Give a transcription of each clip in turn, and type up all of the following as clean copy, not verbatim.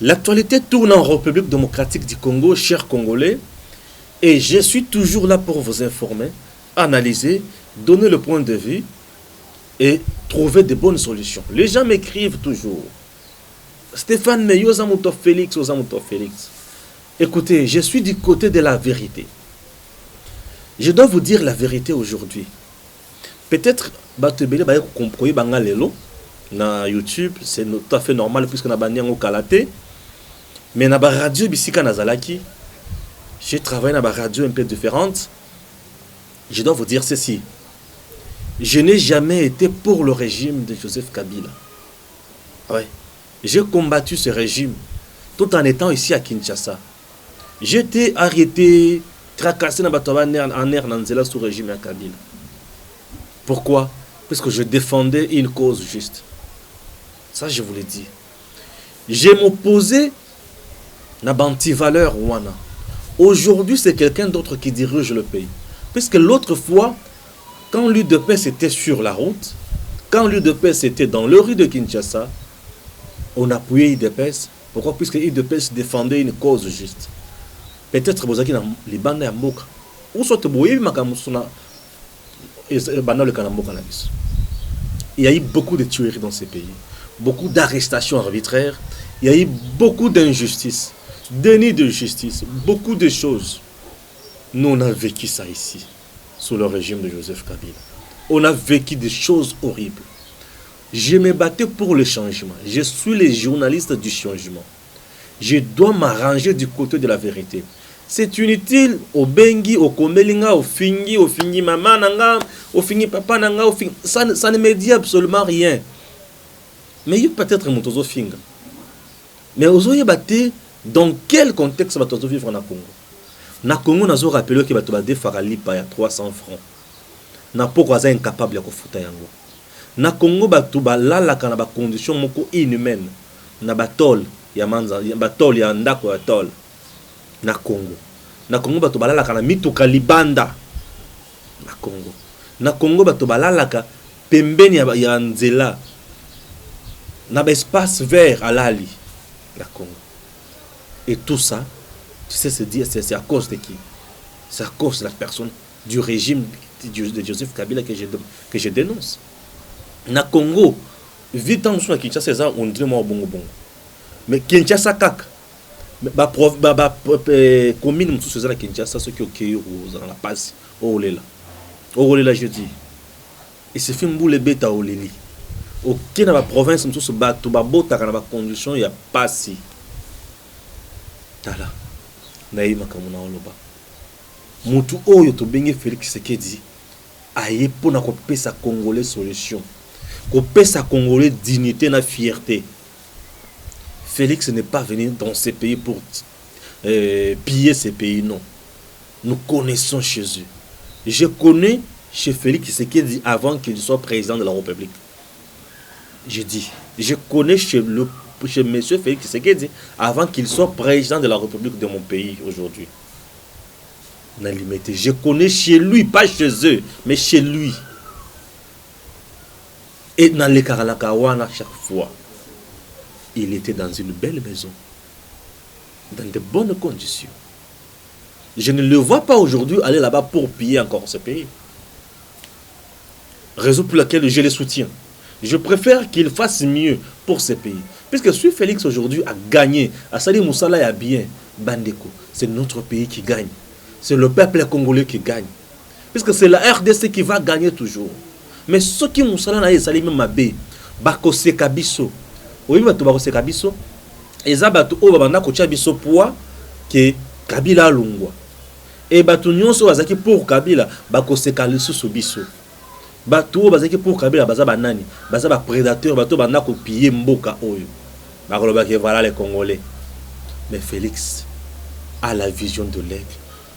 L'actualité tourne en République démocratique du Congo, chers Congolais, et je suis toujours là pour vous informer, analyser, donner le point de vue et trouver de bonnes solutions. Les gens m'écrivent toujours. Stéphane Meyo, Ozamuto Félix, Ozamuto Félix. Écoutez, je suis du côté de la vérité. Je dois vous dire la vérité aujourd'hui. Peut-être, Batebele, vous comprenez, na YouTube, c'est tout à fait normal puisque na bandi yango kalaté. Mais na ba radio bisika nazalaki, j'ai travaillé dans ba radio un peu différente. Je dois vous dire ceci. Je n'ai jamais été pour le régime de Joseph Kabila. Ouais. J'ai combattu ce régime tout en étant ici à Kinshasa. J'étais arrêté, tracassé dans en air Nanzela sous régime de Kabila. Pourquoi? Parce que je défendais une cause juste. Ça, je vous l'ai dit. J'ai m'opposé à l'anti-valeur Rwanda. Aujourd'hui, c'est quelqu'un d'autre qui dirige le pays. Puisque l'autre fois, quand l'UDPS était sur la route, quand l'UDPS était dans le rue de Kinshasa, on appuyait l'UDPS. Pourquoi? Puisque l'UDPS défendait une cause juste. Peut-être que vous avez les bandes à Mboka. Ou soit vous voyez, il y a eu beaucoup de tueries dans ces pays, beaucoup d'arrestations arbitraires, il y a eu beaucoup d'injustices, déni de justice, beaucoup de choses. Nous, on a vécu ça ici, sous le régime de Joseph Kabila. On a vécu des choses horribles. Je me battais pour le changement. Je suis le journaliste du changement. Je dois m'arranger du côté de la vérité. C'est inutile au bengi, au komelinga, au fingi maman nanga, au fingi papa nanga, au fingi. Ça ne me dit absolument rien. Mais il peut-être mon tozo finga. Mais aux batté dans quel contexte va tozo vivre na Congo? Na Congo nazo rappelé que bato ba defara lipa ya 300 francs. Na pourquoi za incapable ya kofuta yango. Na Congo bato ba lalaka na ba condition moko inhumaine. Na batol ya manza, batol ya ndako ya tol. Na Congo. Na Congo bato balalaka na mituka libanda. Na Congo. Na Congo bato balalaka pembeni ya nzela. Na ba espace vert alali. Na Congo. Et tout ça, tu sais, c'est à cause de qui? C'est à cause de la personne du régime de Joseph Kabila que je dénonce. Na Congo, vite en dessous de Kinshasa, c'est ça, on dirait moi bongo bongo. Mais Kinshasa kaka. Commune mususu za Kinshasa ceux qui okeyo za la passe olela je dis et c'est film boule beta oleli OK na ba province mususu ba to ba bota na ba condition ya passe tala na yima kamuna oloba mutu oyo to bengi Félix Tshisekedi aye pona ko pesa congolais solution ko pesa congolais dignité na fierté. Félix n'est pas venu dans ces pays pour piller ces pays, non. Nous connaissons chez eux. Je connais chez Félix Tshisekedi avant qu'il soit président de la République. Je dis, je connais chez M. Félix Tshisekedi avant qu'il soit président de la République de mon pays aujourd'hui. Je connais chez lui, pas chez eux, mais chez lui. Et dans les Karalakawana chaque fois. Il était dans une belle maison, dans de bonnes conditions. Je ne le vois pas aujourd'hui aller là-bas pour piller encore ce pays. Raison pour laquelle je les soutiens. Je préfère qu'il fasse mieux pour ce pays. Puisque si Félix aujourd'hui a gagné, à Sali Moussala a bien, Bandeko, c'est notre pays qui gagne. C'est le peuple congolais qui gagne. Puisque c'est la RDC qui va gagner toujours. Mais ce qui Moussala n'a pas Sali Mabé, Bakose Kabiso, oui, bato bakoseka biso eza bato oyo babanda kotia biso poa ke Kabila alungwa et bato nyonso bazaki pour Kabila bakoseka lisusu biso bato oyo bazaki pour Kabila baza banani baza ba prédateur bato banda kopiller mboka oyo bakolobaki voilà les Congolais. Mais Félix a la vision de l'aigle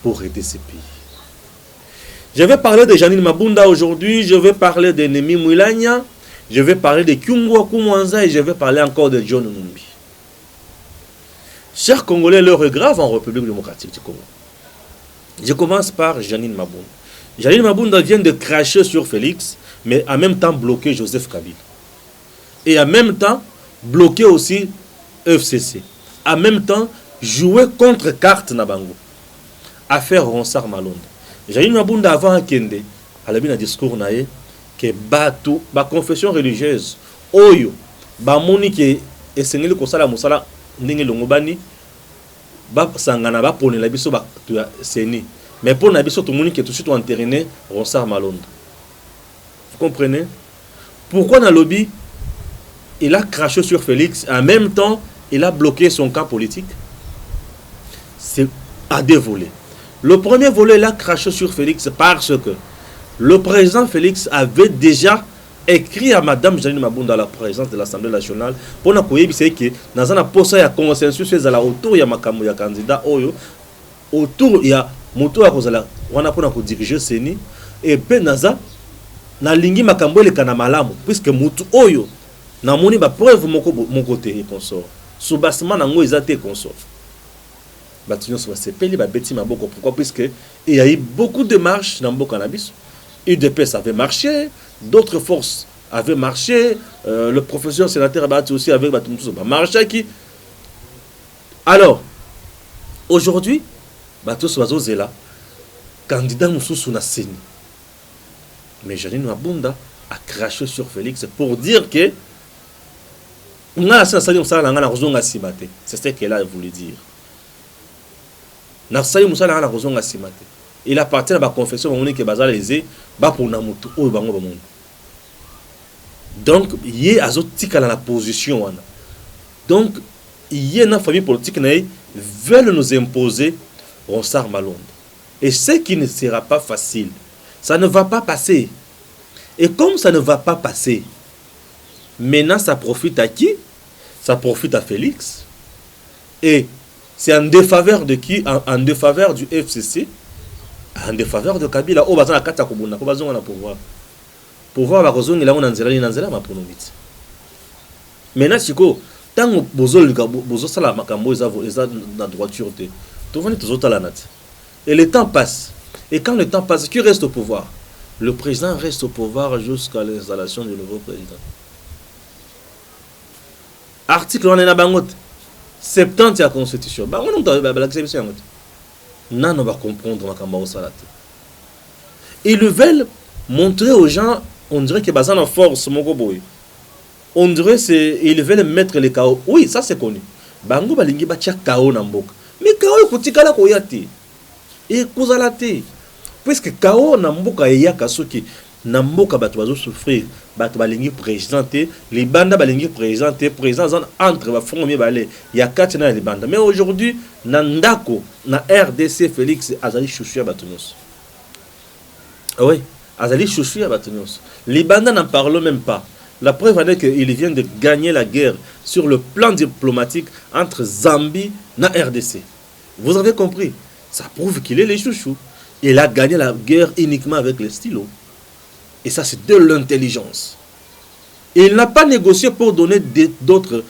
pour aider ce pays. Je vais parler de Janine Mabunda aujourd'hui, je vais parler de Nemi Mwilanya. Je vais parler de Kyungwa Kumwanza et je vais parler encore de John Numbi. Chers Congolais, l'heure est grave en République démocratique du Congo. Je commence par Janine Mabunda. Janine Mabunda vient de cracher sur Félix, mais en même temps bloquer Joseph Kabila. Et en même temps bloquer aussi FCC. en même temps jouer contre carte na bango affaire Ronsard Malonda. J'ai une abunda avant kende à la discours nae que bato ba confession religieuse oyo ba moni ke esengeli ko sala musala ndenge longobani ba sangana ba ponela biso ba seni mais pour na biso tout moni ke tout suite entériné Ronsard Malonda. Vous comprenez pourquoi dans lobby il a craché sur Félix en même temps il a bloqué son camp politique? C'est à deux volets. Le premier volet, il a craché sur Félix parce que le président Félix avait déjà écrit à Madame Janine Mabunda, la présidente de l'Assemblée nationale, pour nous dire que dans un poste de consensus autour il y a makamu ya candidat oyo, autour il y a moto ya kozala wana pour nous diriger seni et ben naza na lingi makambo le kana malamu puisque mutu oyo na moni ba preuve moko mon côté et consort. Soubassement nango ezate consort. Pourquoi? Puisque il y a eu beaucoup de marches dans le cannabis. UDPS avait marché, d'autres forces avaient marché, le professeur sénateur Abati aussi avait marché. Alors, aujourd'hui, Batos Oiseau est là, candidat Moussou na Seni. Mais Janine Mabunda a craché sur Félix pour dire que c'est ce qu'elle a voulu dire. Il appartient à la confession que bazala les ba pour namutu o bango ba monde. Donc il y a azotika dans la position wana. Donc il y a une famille politique qui veulent nous imposer Ronsard Malonda. Et ce qui ne sera pas facile, ça ne va pas passer. Et comme ça ne va pas passer, maintenant ça profite à qui? Ça profite à Félix. Et c'est en défaveur de qui? En défaveur du FCC, en défaveur de Kabila. Oh, bazana kata kubuna, ko bazonga na pouvoir. Pouvoir ba kozonga la on nzela ma pronomite. Maintenant siko, tango bozo sala makambo eza na droiture te. To vani tozota la nat. Et le temps passe. Et quand le temps passe, qui reste au pouvoir? Le président reste au pouvoir jusqu'à l'installation du nouveau président. Article on est na bangot. 70 de la Constitution. Non, on va comprendre ma salate. Ils veulent montrer aux gens, on dirait que bazan en force, on dirait ils veulent mettre les chaos. Oui, ça c'est connu. Bango balingi batia chaos na mboka. Mais chaos kotikala koyate. Et kozalate. Puisque chaos na mboka ya kasoki na mboka bato bazo souffrir. Bato balingi présenté les bandes balingi présenté présence entre ba front balé ya katina les bandes mais aujourd'hui na ndako na RDC Félix azali chouchou bato nyos. Oui, azali chouchou bato nyos. Les bandes n'en parlent même pas. La preuve est qu'il vient de gagner la guerre sur le plan diplomatique entre Zambie et RDC. Vous avez compris? Ça prouve qu'il est les chouchous. Il a gagné la guerre uniquement avec les stylos. Et ça, c'est de l'intelligence. Il n'a pas négocié pour donner d'autres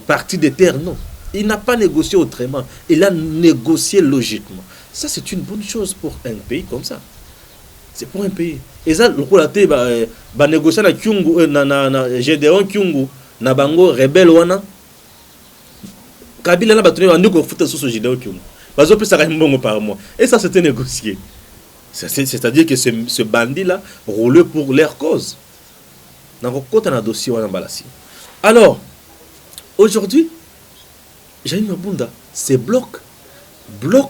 parties de terre, non. Il n'a pas négocié autrement. Il a négocié logiquement. Ça, c'est une bonne chose pour un pays comme ça. C'est pour un pays. Et ça, le coup la négocier na Kyungu, na Gédéon Kyungu, na bango rebelle wana. Kabila na batone wa ndiko futa sous Gédéon Kyungu. Bazo plus ça mbongo par mois. Et ça, c'était négocié. C'est-à-dire que ce bandit-là roulait pour leur cause. Alors, aujourd'hui, Janine Mabunda, c'est bloque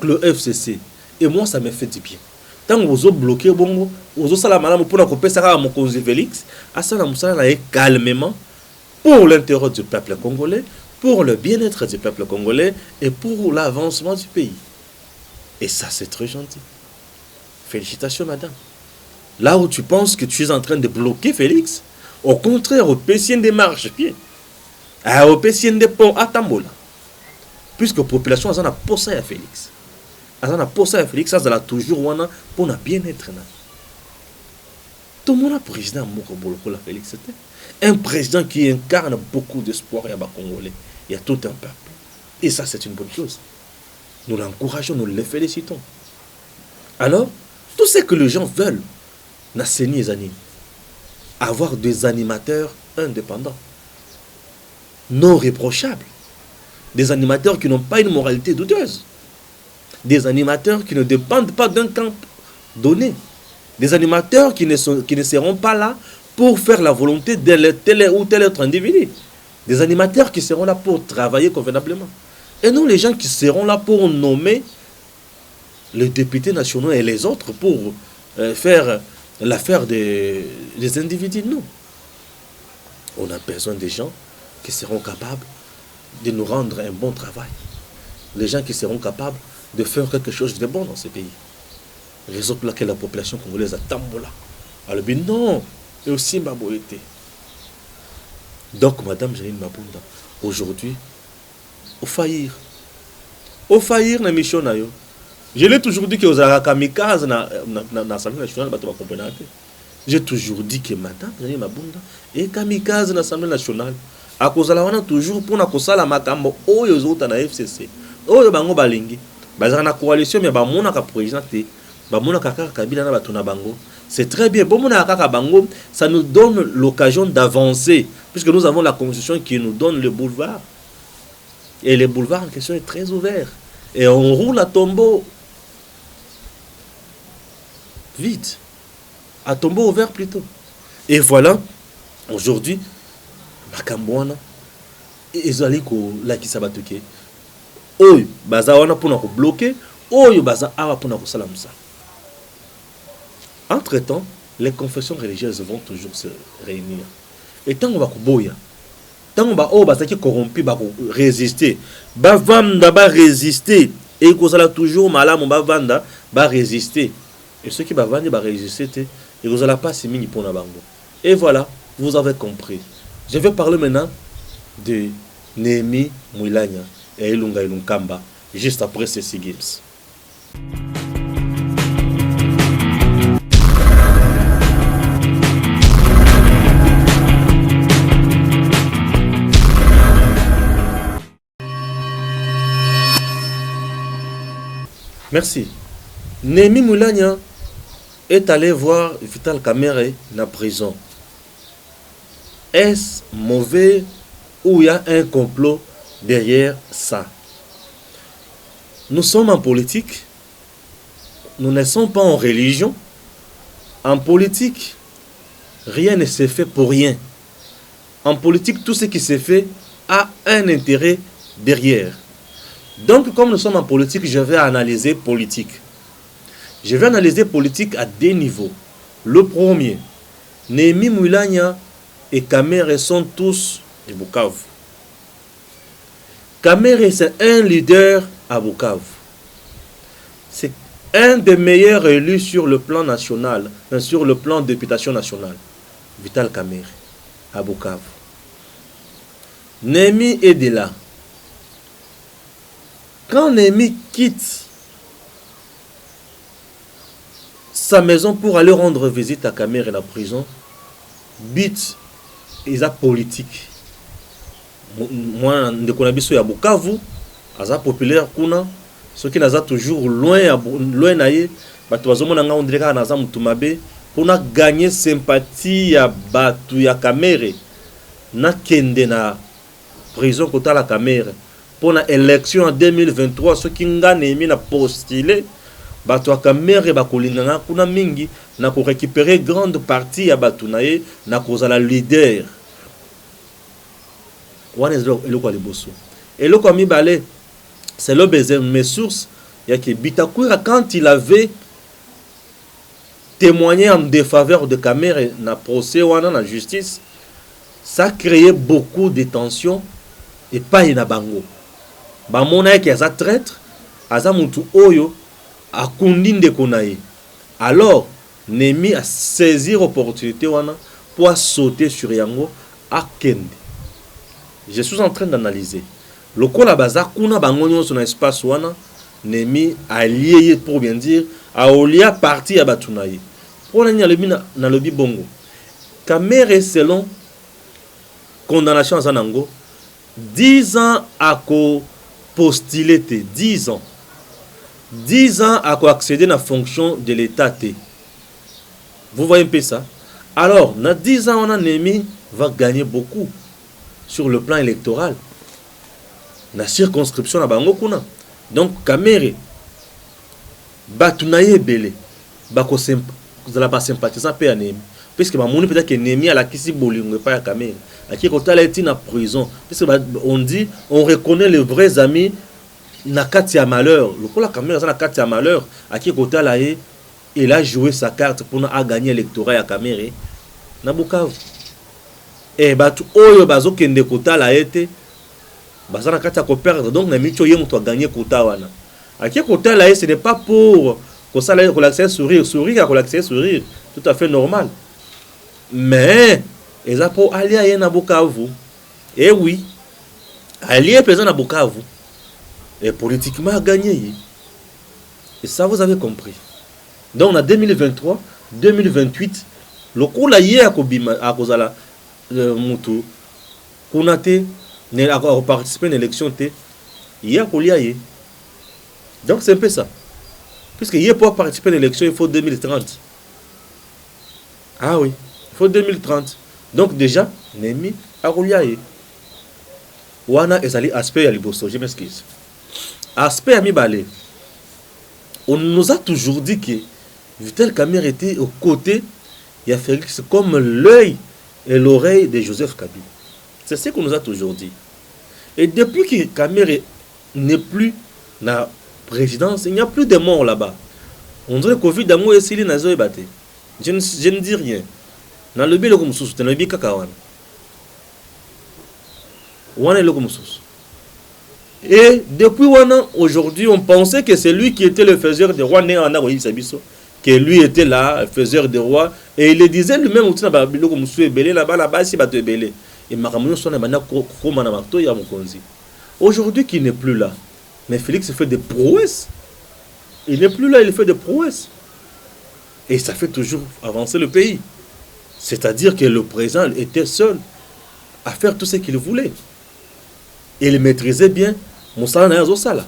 le FCC. Et moi, ça me fait du bien. Tant que vous bloquez, vous avez pour couper ça à mon conseil Félix, à ça, calmement, pour l'intérêt du peuple congolais, pour le bien-être du peuple congolais et pour l'avancement du pays. Et ça, c'est très gentil. Félicitations, madame. Là où tu penses que tu es en train de bloquer Félix, au contraire, au PCN des marches-pieds, au PCN des ponts à Tambola. Puisque la population a posé à Félix. Elle a posé à Félix, ça a toujours pour bien-être. Tout le monde a président Moko la Félix. Un président qui incarne beaucoup d'espoir et à Congolais. Il y a tout un peuple. Et ça, c'est une bonne chose. Nous l'encourageons, nous le félicitons. Alors, tout ce que les gens veulent, Nasseni et Zani, avoir des animateurs indépendants, non réprochables. Des animateurs qui n'ont pas une moralité douteuse. Des animateurs qui ne dépendent pas d'un camp donné. Des animateurs qui ne seront pas là pour faire la volonté de tel ou tel autre individu. Des animateurs qui seront là pour travailler convenablement. Et non les gens qui seront là pour nommer les députés nationaux et les autres pour faire l'affaire des individus. Non. On a besoin des gens qui seront capables de nous rendre un bon travail. Les gens qui seront capables de faire quelque chose de bon dans ce pays. Raison pour laquelle la population congolaise a tambola. Alors, non, et aussi ma beauté. Donc, Madame Janine Mabunda, aujourd'hui, au faillir na mission na yo. Je l'ai toujours dit que aux kamikaze na l'Assemblée nationale, j'ai toujours dit que Madame Janine Mabunda est kamikaze na l'Assemblée nationale. A cause la wana toujours pour na kosala makambo oyo zota na FCC. Oyo bango balingi. Bazana na coalition mais ba mona ka président te. Ba mona kaka Kabila na batuna bango. C'est très bien. Bon mona kaka bango, ça nous donne l'occasion d'avancer puisque nous avons la constitution qui nous donne le boulevard. Et le boulevard en question est très ouvert et on roule à tombeau vite. À tombeau ouvert plutôt. Et voilà, aujourd'hui makambo wana ezali ko lakisa batuke oyo baza wana pona ko bloquer oyo baza awa pona ko sala musa. Entre temps les confessions religieuses vont toujours se réunir et tant on va ko boya tant ba o bazaki corrompu ba ko résister ba vanda ba résister et ko sala toujours malamu ba vanda ba résister et ceux qui ba vanda ba résister et ko sala pas si mingi pona bango. Et voilà, vous avez compris. Je vais parler maintenant de Néhémie Mouilagna et Ilunga Ilunkamba, juste après ces 6 games. Merci. Néhémie Mouilagna est allé voir Vital Kamerhe dans la prison. Est-ce mauvais ou il y a un complot derrière ça? Nous sommes en politique. Nous ne sommes pas en religion. En politique, rien ne se fait pour rien. En politique, tout ce qui se fait a un intérêt derrière. Donc, comme nous sommes en politique, je vais analyser politique. Je vais analyser politique à 2 niveaux. Le premier, Néhémie Mouilagna et Kamerhe sont tous de Bukavu. Kamerhe, c'est un leader à Bukavu. C'est un des meilleurs élus sur le plan national, sur le plan de députation nationale. Vital Kamerhe, à Bukavu. Néhémie est de là. Quand Néhémie quitte sa maison pour aller rendre visite à Kamerhe et la prison, but ils ont politique. Moi, je connais bien Bukavu, ils ont populaire kuna, ceux qui sont toujours loin naie, pour gagner sympathie ya batu ya Kamerhe, na kende na prison kota la Kamerhe. Pour la élection en 2023, ceux qui ont Néhémie na postulé, batu ya Kamerhe bakolinganga kuna mingi na ko récupérer grande partie ya batu nae na kozala leader. Wana eloko liboso. Eloko mibale, c'est le baiser mes sources, ya que Bitakwira quand il avait témoigné en défaveur de Kamerhe na procès wana na justice, ça créait beaucoup de tensions et pas na bango. Ba mona ki aza traître, aza mutu oyo akundi ndeko naye. Alors Néhémie a saisi l'opportunité pour sauter sur yango à kende. Je suis en train d'analyser. Le kola baza kuna bangonyo son espace wana Néhémie a lié pour bien dire a olia parti à batunaye. Pour na na lobi bongo. Kamerhe selon condamnation à Zanango 10 ans à postuler 10 ans. 10 ans à accéder à la fonction de l'État. Vous voyez un peu ça? Alors, dans 10 ans, on a Néhémie va gagner beaucoup sur le plan électoral. na circonscription na bango kuna. Donc Kamere batu na ye belé bako kozala ba sympathisant pe anemi puisque ba moni peut-être que Nemi ala kisi bolingo pa ya Kamere aki kotala eti na prison puisque on dit on reconnaît les vrais amis na kati ya malheur lokola Kamere na kati ya malheur aki kotala ye il a joué sa carte pour na gagner l'électorat ya Kamere na Bukavu et batu oyo bazo kende kotala ete bazana kati ya ko perdre donc na micho ye muto a gagner kota wana aki kotala ye ce n'est pas pour que ça la relaxer sourire tout à fait normal mais ils a pour aller à na Bukavu et oui allié présent à Bukavu et politiquement a gagné et ça vous avez compris donc en 2023 2028 le coup là hier à Kobima à kozala mutu kunate ne a participer à l'élection te hier koliaye donc c'est un peu ça puisque hier pour participer à l'élection il faut 2030 ah oui il faut 2030 donc déjà Nemi a koliaye wana ezali aspect ya liboso je m'excuse aspect à mibale on nous a toujours dit que Vital Kamerhe était aux côtés il y a Félix comme l'œil et l'oreille de Joseph Kabila. C'est ce qu'on nous a toujours dit. Et depuis que Kamerhe n'est plus dans la présidence, il n'y a plus de morts là-bas. On dirait que Covid d'amour et Céline Nazo est battu. Je ne dis rien. Dans le bilan comme sous, dans le bilan kakawan. Wana le comme sous. Et depuis Wana, aujourd'hui, on pensait que c'est lui qui était le faiseur des rois né en Aroïs Sabiso. Que lui était là, faiseur de roi, et il le disait lui-même aussi na babilo comme monsieur belé là-bas si bato belé et makamono sona bana koma na marto ya mokonzi. Aujourd'hui qui n'est plus là, mais Félix fait des prouesses. Il n'est plus là, il fait des prouesses. Et ça fait toujours avancer le pays. C'est-à-dire que le président était seul à faire tout ce qu'il voulait. Et il maîtrisait bien Moussa na Sala.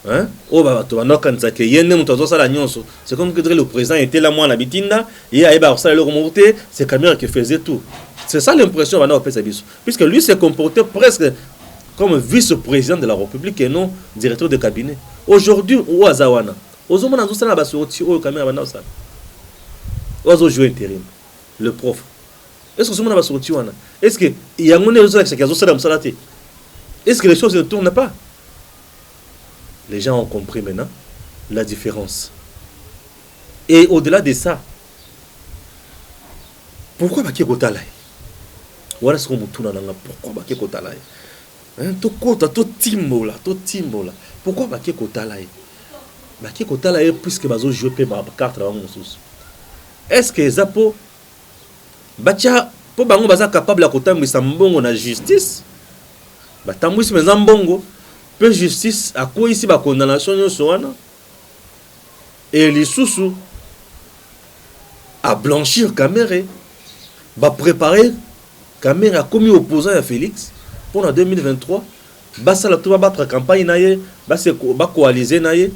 Hein? C'est comme que le président était là, moi, en Abitinda, et c'est Kamerhe qui faisait tout. C'est ça l'impression, puisque lui s'est comporté presque comme vice-président de la République et non directeur de cabinet. Aujourd'hui, où Azawana, jouer intérim, le prof. Est-ce que est-ce que les choses ne tournent pas? Les gens ont compris maintenant la différence. Et au-delà de ça, pourquoi Baki Kotalaï? Voilà ce qu'on me tourne dans la pourquoi Baki Kotalaï? To kota, to timbola. Pourquoi Baki Kotalaï? Baki Kotalaï, puisque Bazo joue ma carte dans mon sous. Est-ce que Zapo Bacha, pour Bango Baza capable à Kotam, mais Sambongo na justice? Batamouis, mais Zambongo. Peu justice à quoi ici la condamnation et les sous à blanchir Kamerhe va préparer Kamerhe a commis opposant à Félix pour en 2023 bah ça la tout va battre campagne naie bah c'est va coaliser naie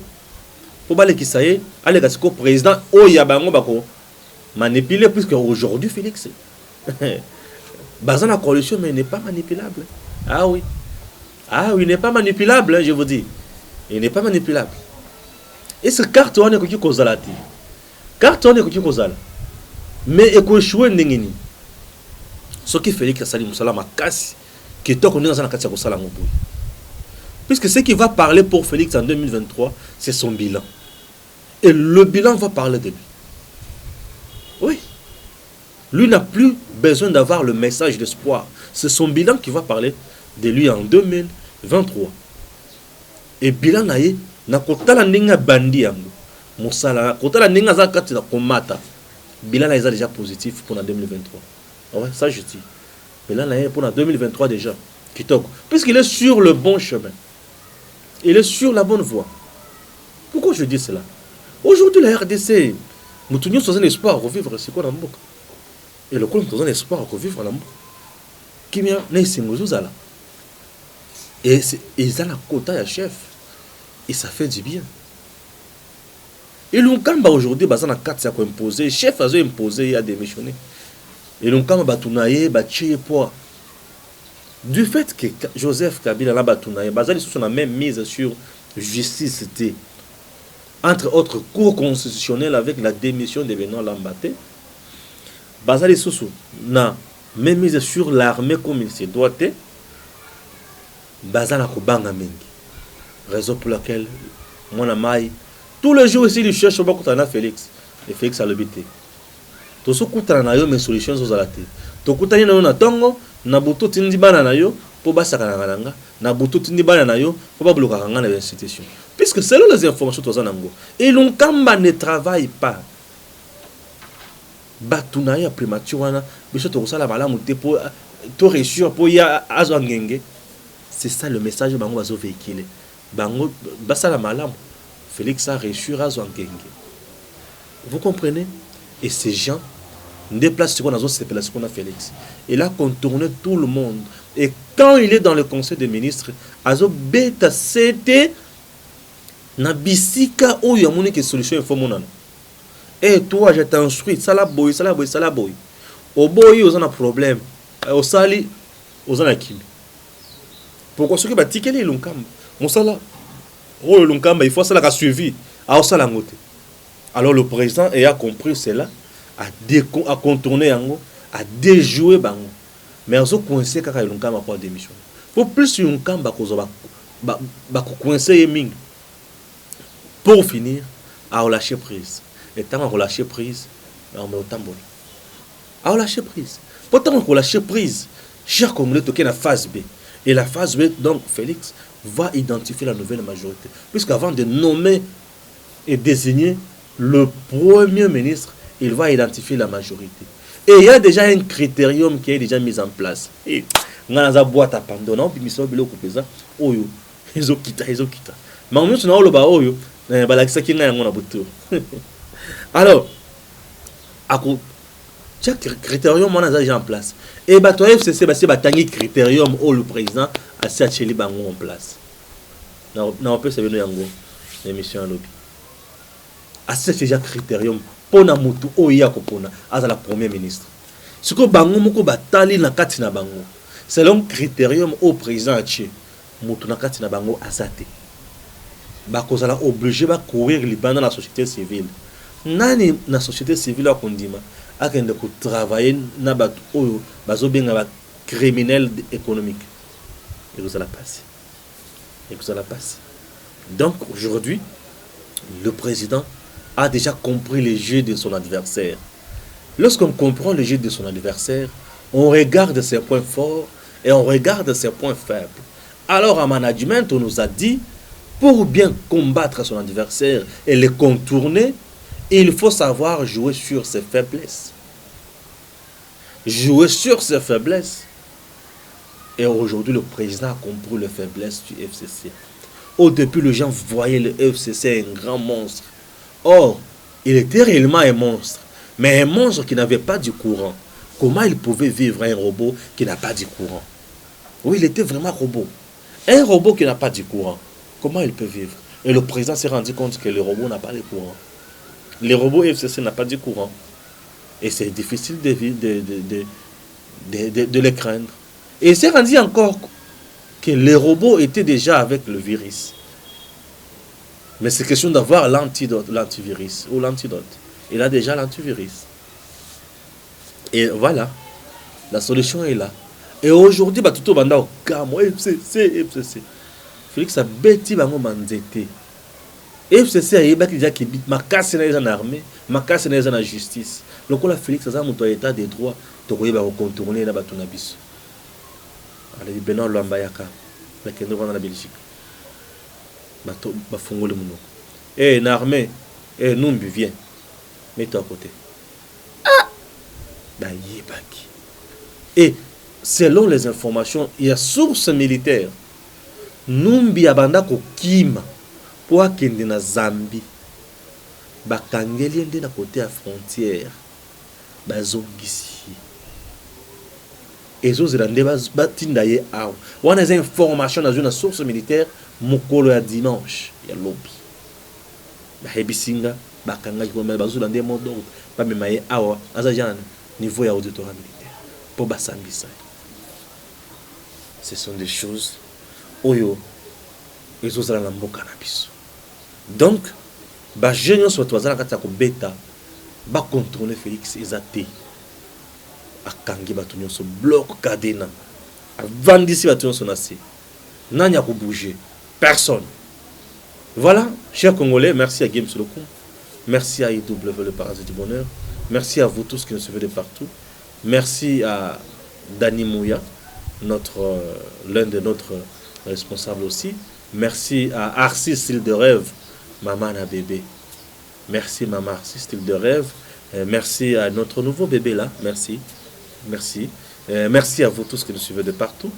pour bah les qui ça y est allez gasco président oh ya bango bako manipuler puisque aujourd'hui Félix bah ça la coalition mais il n'est pas manipulable ah oui. Ah oui, il n'est pas manipulable, hein, je vous dis. Il n'est pas manipulable. Et ce carte, on est qui causala. Carte, on est qui causala. Mais il faut jouer n'engini. Ce qui fait que ça dit Moussala Makassi, qui est qu'on est dans la carte de Mouboui. Puisque ce qui va parler pour Félix en 2023, c'est son bilan. Et le bilan va parler de lui. Oui. Lui n'a plus besoin d'avoir le message d'espoir. C'est son bilan qui va parler de lui en 2023. Et bilan naye na kotala ninga bandi yango mosala kotala ninga za kati na komata bilan naye déjà positif pour en 2023. Ouais, ça je dis. Bilan naye pour en 2023 déjà kitoko puisqu'il est sur le bon chemin. Il est sur la bonne voie. Pourquoi je dis cela? Aujourd'hui la RDC nous tenions sans un espoir à revivre c'est quoi dans Mboka. Et le coup nous avons un espoir à revivre dans Mboka. Kimia na singozuzala. Et ils ont la quota à chef. Et ça fait du bien. Et l'Unkamba aujourd'hui, il y a 4 qui imposé. Le chef a imposé, il a démissionné. Et l'Unkamba, il a tunaye, il a tué poids. Du fait que Joseph Kabila n'a pas tourné, Bazali sont même mise sur justice, c'était entre autres cours constitutionnels avec la démission de Benoît Lambaté. Bazali Soussou n'a même mise sur l'armée comme il se doit. Bazana Kobanga Mengi. Raison pour laquelle, mon ami, tous les jours ici, il cherche beaucoup de Félix. Et Félix a le bité. Tout ce qui est mes solutions aux alatés. Tout ce qui est na tongo, na buto tindi banana yo, pour basaka na ngalanga, na buto tindi banana yo, pour pas bloquer na l'institution. Puisque selon les informations de Zanango, et l'Onkamba ne travaille pas. Batunaya prématurana, biso to sala malamu te pour to réussir pour ya azwangenge. C'est ça le message que bango bazo véhiculer. Bango basala malamu. Félix a réussi à azwangenge. Vous comprenez? Et ces gens déplacent ce qu'on a ce qu'on a Félix. Il a contourné tout le monde. Et quand il est dans le conseil des ministres, azo beta c'était na bisika où il y a mon que solution il faut mon an. Et toi je t'instruis, ça la boy. Au boy aux a un problème. Au sali aux a kimi. Pourquoi ceux qui battent les Lunkamba? Mon sala. Oh Lunkamba, il faut ça la suivi. À sala ngote. Alors le président a compris cela, a contourné yango, a déjoué bango. Mais on se coincé quand Lunkamba pas démission. Pour plus Lunkamba cause ba coincé yeming. Pour finir, à lâcher prise. Et tant qu'on lâcher prise, on met au tambour. À lâcher prise. Pourtant qu'on lâcher prise, cher comme le toqué la phase B. Et la phase B, donc Félix va identifier la nouvelle majorité. Puisqu'avant de nommer et désigner le premier ministre, il va identifier la majorité. Et il y a déjà un critérium qui est déjà mis en place. Et dans la boîte à pandona, puis ils ont bilo coupé oyo, ils ont quitté. Mais on nous on le ba oyo, balakisa qui n'a ngona butu. Alors, chaque critérium on a déjà en place. Et bah toi FCC bah c'est batangi critérium où le président a s'acheli bango en place. Non on peut savoir yango l'émission en lobby. C'est déjà critérium pour na mutu oya kopona as la premier ministre. Ce que bango moko batali na kati na bango. Selon critérium au président ache mutu na kati na bango azate. Ba kozala obligé ba courir libanda na société civile. Nani na société civile a kondima akende ko travailler na batu oyo bazo benga ba criminel économique. Et vous allez passer. Donc aujourd'hui le président a déjà compris les jeux de son adversaire. Lorsqu'on comprend les jeux de son adversaire, on regarde ses points forts et on regarde ses points faibles. Alors en management, on nous a dit, pour bien combattre son adversaire et le contourner, il faut savoir jouer sur ses faiblesses. Jouer sur ses faiblesses. Et aujourd'hui, le président a compris les faiblesses du FCC. Au début, les gens voyaient le FCC un grand monstre. Or, il était réellement un monstre. Mais un monstre qui n'avait pas du courant. Comment il pouvait vivre un robot qui n'a pas du courant? Oui, il était vraiment robot. Un robot qui n'a pas du courant. Comment il peut vivre? Et le président s'est rendu compte que le robot n'a pas de courant. Le robot FCC n'a pas de courant. Et c'est difficile de les craindre. Et il s'est rendu encore que les robots étaient déjà avec le virus. Mais c'est question d'avoir l'antivirus ou l'antidote. Il a déjà l'antivirus. Et voilà, la solution est là. Et aujourd'hui, tout le monde FCC. Félix a bêti bango manzete. FCC a yeba déjà qui bit ma casse na en armée, ma casse na en justice. Le coup la Félix a mon état des droits, to koyeba contourner na batu na biso. Ale Benoît Lambayaka, mais que nous dans la Belgique. Bato bafungole muno. Na armée, Numbi viens. Mets-toi à côté. Yebaki. Et selon les informations, il y a source militaire. Numbi abanda ko kima pour akende na Zambie. Bakangeli ende na côté à frontière. Bazongisi. Et zo zirande batinda ye aw. Wana za information dans une source militaire mokolo ya dimanche ya lobby. Bahebisinga bakanga ko bazolande modo ba memaye awa aza jana niveau ya auditorat militaire pour basambisa. Ce sont des choses oyo ezozala na mboka na biso. Donc ba jeune nyonso bato bazala kati ya kobeta bacontrôle Félix eza te, akangi bato nyonso bloc cadena avandisi bato nyonso na se, nani ya kobouger? Personne. Voilà, chers Congolais, merci à Games Locum, merci à IW le Parasite du Bonheur, merci à vous tous qui nous suivez de partout, merci à Dani Mouya, l'un de notre responsable aussi, merci à Arcis Style de Rêve, Maman na bébé, merci Maman Arcis Style de Rêve, merci à notre nouveau bébé là, merci, merci, merci à vous tous qui nous suivez de partout,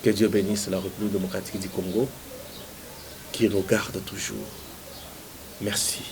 que Dieu bénisse la République démocratique du Congo, qui regarde toujours. Merci.